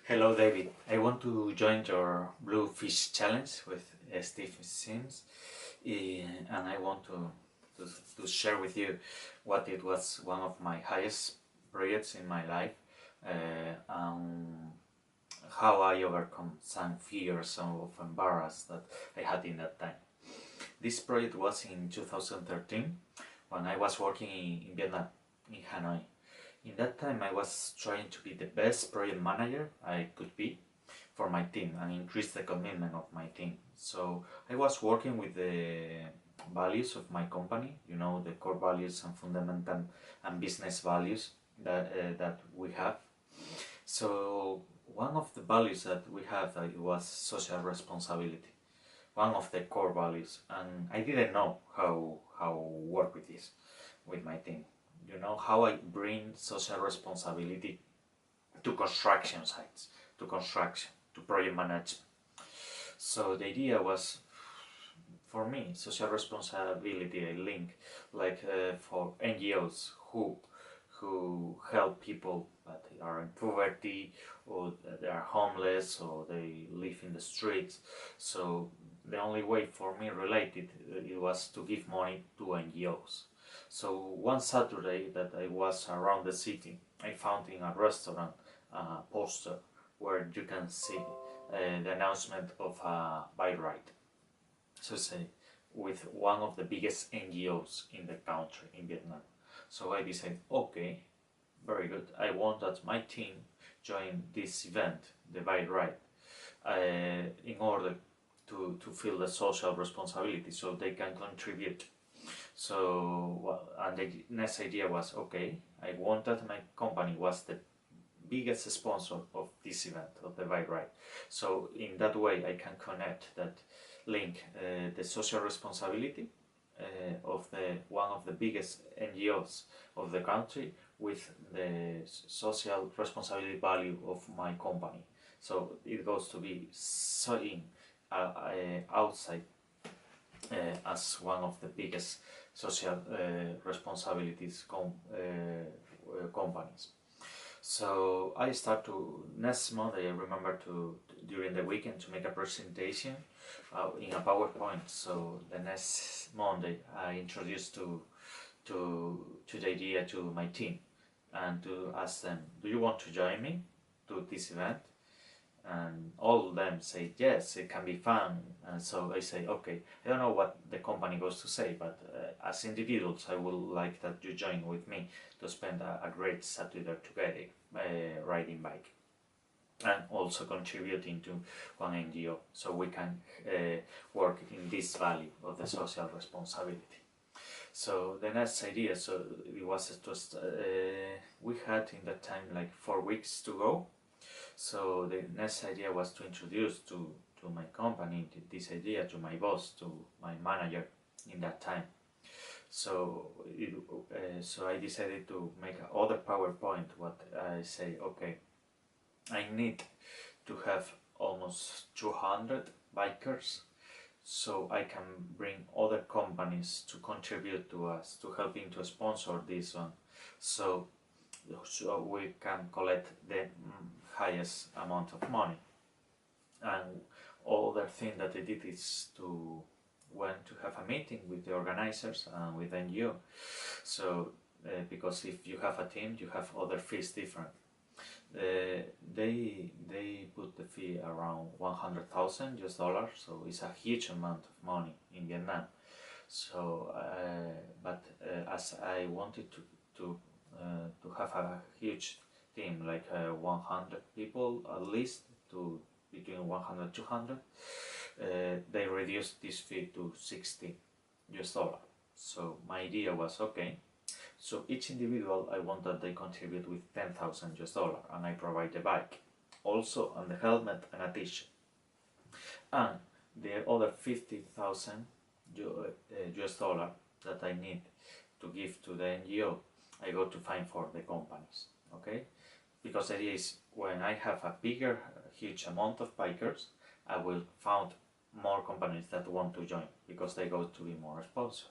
Hello David, I want to join your Bluefish challenge with Steve Sims, and I want to share with you what it was one of my highest projects in my life, how I overcome some fears of embarrass that I had in that time. This project was in 2013 when I was working in Vietnam, in Hanoi. In that time I was trying to be the best project manager I could be for my team and increase the commitment of my team. So I was working with the values of my company, the core values and fundamental and business values that we have. So one of the values that we had was social responsibility, one of the core values, and I didn't know how work with this with my team. How I bring social responsibility to construction sites, to construction, to project management. So the idea was, for me, social responsibility I link for NGOs who help people that are in poverty or they are homeless or they live in the streets. So the only way for me related it was to give money to NGOs. So one Saturday that I was around the city, I found in a restaurant a poster where you can see the announcement of a bike ride. So say with one of the biggest NGOs in the country, in Vietnam. So I decided, okay, very good. I want that my team join this event, the bike ride, in order to feel the social responsibility so they can contribute. So, and the next idea was, okay, I want that my company was the biggest sponsor of this event, of the bike ride. So in that way I can connect that link the social responsibility of the one of the biggest NGOs of the country with the social responsibility value of my company. So it goes to be seeing outside as one of the biggest social responsibilities companies. So I start to next Monday. I remember to during the weekend to make a presentation in a PowerPoint. So the next Monday I introduced to the idea to my team and to ask them, do you want to join me to this event? And all of them say yes, it can be fun. And so I say, okay, I don't know what the company goes to say, but as individuals I would like that you join with me to spend a great Saturday together riding bike and also contributing to one NGO so we can work in this value of the social responsibility. So the next idea, so it was just we had in that time like 4 weeks to go. So the next idea was to introduce to my company this idea to my boss, to my manager in that time. So so I decided to make another PowerPoint. What I say, okay, I need to have almost 200 bikers, so I can bring other companies to contribute to us, to helping to sponsor this one. So we can collect the highest amount of money. And other thing that I did is to went to have a meeting with the organizers and with NGO. So because if you have a team, you have other fees different. They put the fee around 100,000 US dollars, so it's a huge amount of money in Vietnam. So, as I wanted to have a huge team, like 100 people at least, to between 100 200, they reduced this fee to 60 US dollar. So my idea was, okay, so each individual I want that they contribute with 10,000 US dollar, and I provide the bike also, and the helmet and a t-shirt, and the other 50,000 US dollar that I need to give to the NGO I go to find for the companies. Okay, because the idea is when I have a bigger huge amount of bikers, I will found more companies that want to join because they go to be more sponsor.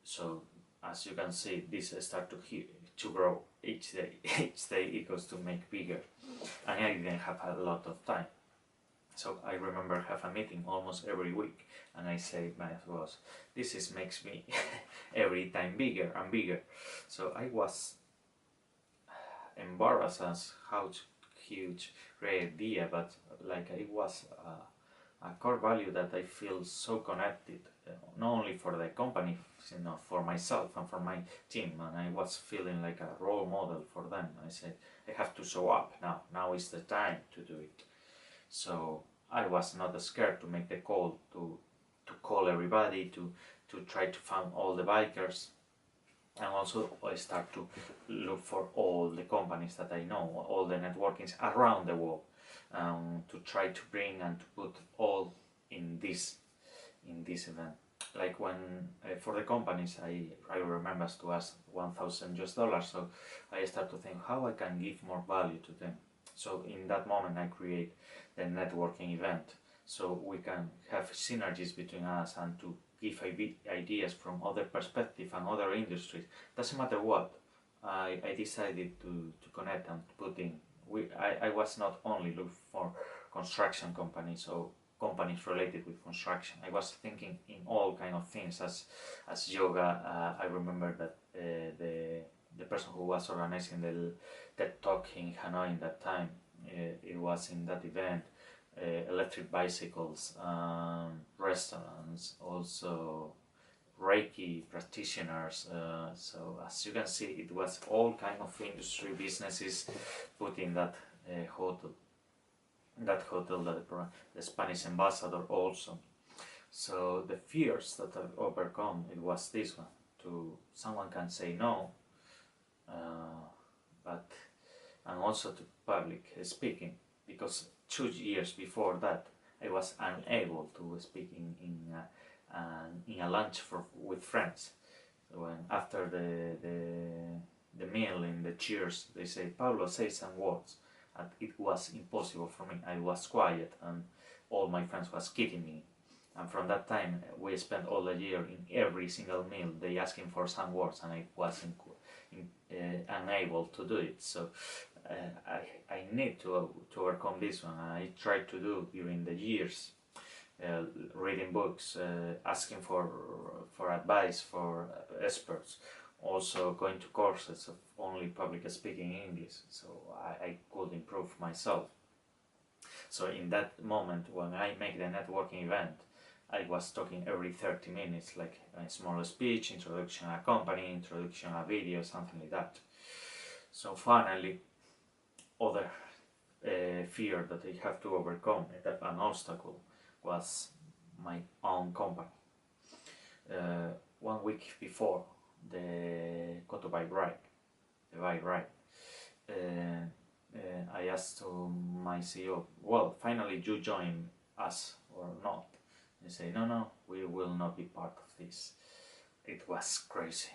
So as you can see, this start to grow each day. Each day it goes to make bigger, and I didn't have a lot of time. So I remember have a meeting almost every week, and I say my boss, this is makes me every time bigger and bigger. So I was embarrassed as how huge great idea, but like it was a core value that I feel so connected, not only for the company, for myself and for my team, and I was feeling like a role model for them. I said I have to show up now. Now is the time to do it. So I was not scared to make the call, to call everybody, to try to find all the bikers, and also I start to look for all the companies that I know, all the networkings around the world, to try to bring and to put all in this event. Like when for the companies, I remember to ask $1,000, so I start to think how I can give more value to them. So in that moment I create the networking event, so we can have synergies between us and to give ideas from other perspectives and other industries. Doesn't matter what. I decided to connect and put in. I was not only looking for construction companies or companies related with construction. I was thinking in all kind of things as yoga. I remember that the person who was organizing the TED Talk in Hanoi in that time, it was in that event. Electric bicycles, restaurants, also Reiki practitioners. So as you can see, it was all kind of industry businesses put in that hotel. That the Spanish ambassador also. So the fears that I've overcome, it was this one. To someone can say no, but and also to public speaking, because 2 years before that I was unable to speak in a lunch with friends. So when after the meal in the cheers, they say, Pablo, say some words, and it was impossible for me. I was quiet, and all my friends was kidding me. And from that time, we spent all the year in every single meal they asking for some words, and I was unable to do it. So I need to overcome this one. I tried to do during the years, reading books, asking for advice for experts, also going to courses of only public speaking English, so I could improve myself. So in that moment when I make the networking event, I was talking every 30 minutes, like a small speech, introduction a company, introduction a video, something like that. So finally, other fear that I have to overcome, an obstacle, was my own company. 1 week before the Koto bike ride, I asked to my CEO, well, finally you join us or not? They say, no, we will not be part of this. It was crazy.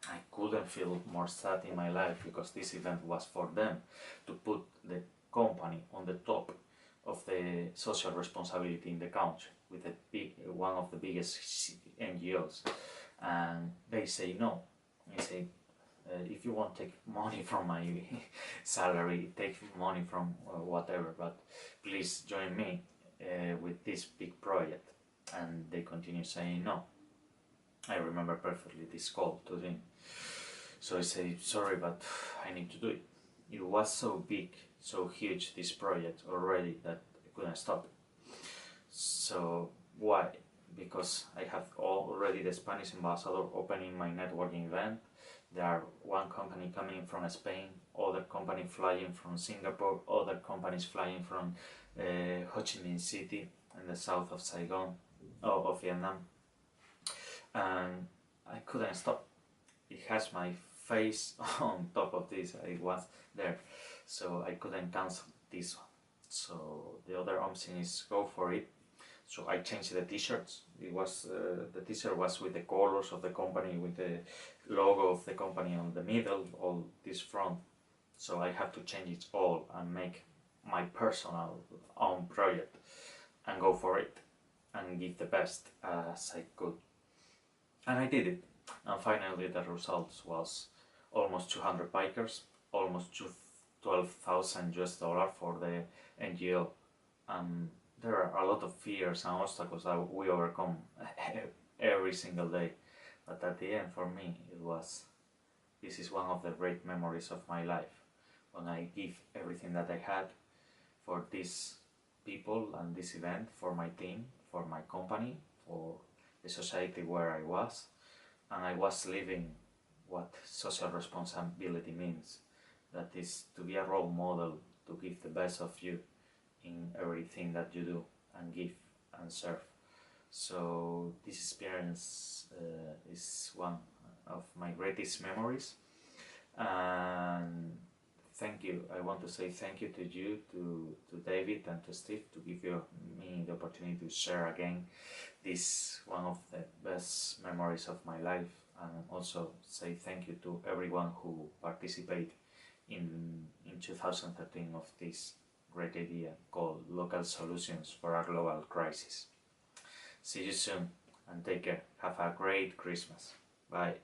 I couldn't feel more sad in my life, because this event was for them to put the company on the top of the social responsibility in the country with one of the biggest NGOs, and they say no. They say, if you want to take money from my salary, take money from whatever, but please join me with this big project. And they continue saying no. I remember perfectly this call to them. So I say, sorry, but I need to do it. It was so big, so huge, this project already, that I couldn't stop it. So why? Because I have already the Spanish ambassador opening my networking event. There are one company coming from Spain, other company flying from Singapore, other companies flying from Ho Chi Minh City in the south of Saigon, of Vietnam. And I couldn't stop. It has my face on top of this. I was there, so I couldn't cancel this one. So the other option is go for it. So I changed the t-shirts. It was the t-shirt was with the colors of the company, with the logo of the company on the middle, all this front. So I have to change it all and make my personal own project and go for it and give the best as I could. And I did it. And finally the results was almost 200 bikers, almost $12,000 for the NGO. There are a lot of fears and obstacles that we overcome every single day, but at the end, for me, this is one of the great memories of my life, when I give everything that I had for these people and this event, for my team, for my company, for the society where I was, and I was living what social responsibility means. That is to be a role model, to give the best of you in everything that you do and give and serve. So this experience is one of my greatest memories, and thank you. I want to say thank you to you, to David and to Steve, to give me the opportunity to share again this one of the best memories of my life, and also say thank you to everyone who participated in 2013 of this great idea called Local Solutions for a Global Crisis. See you soon and take care. Have a great Christmas. Bye.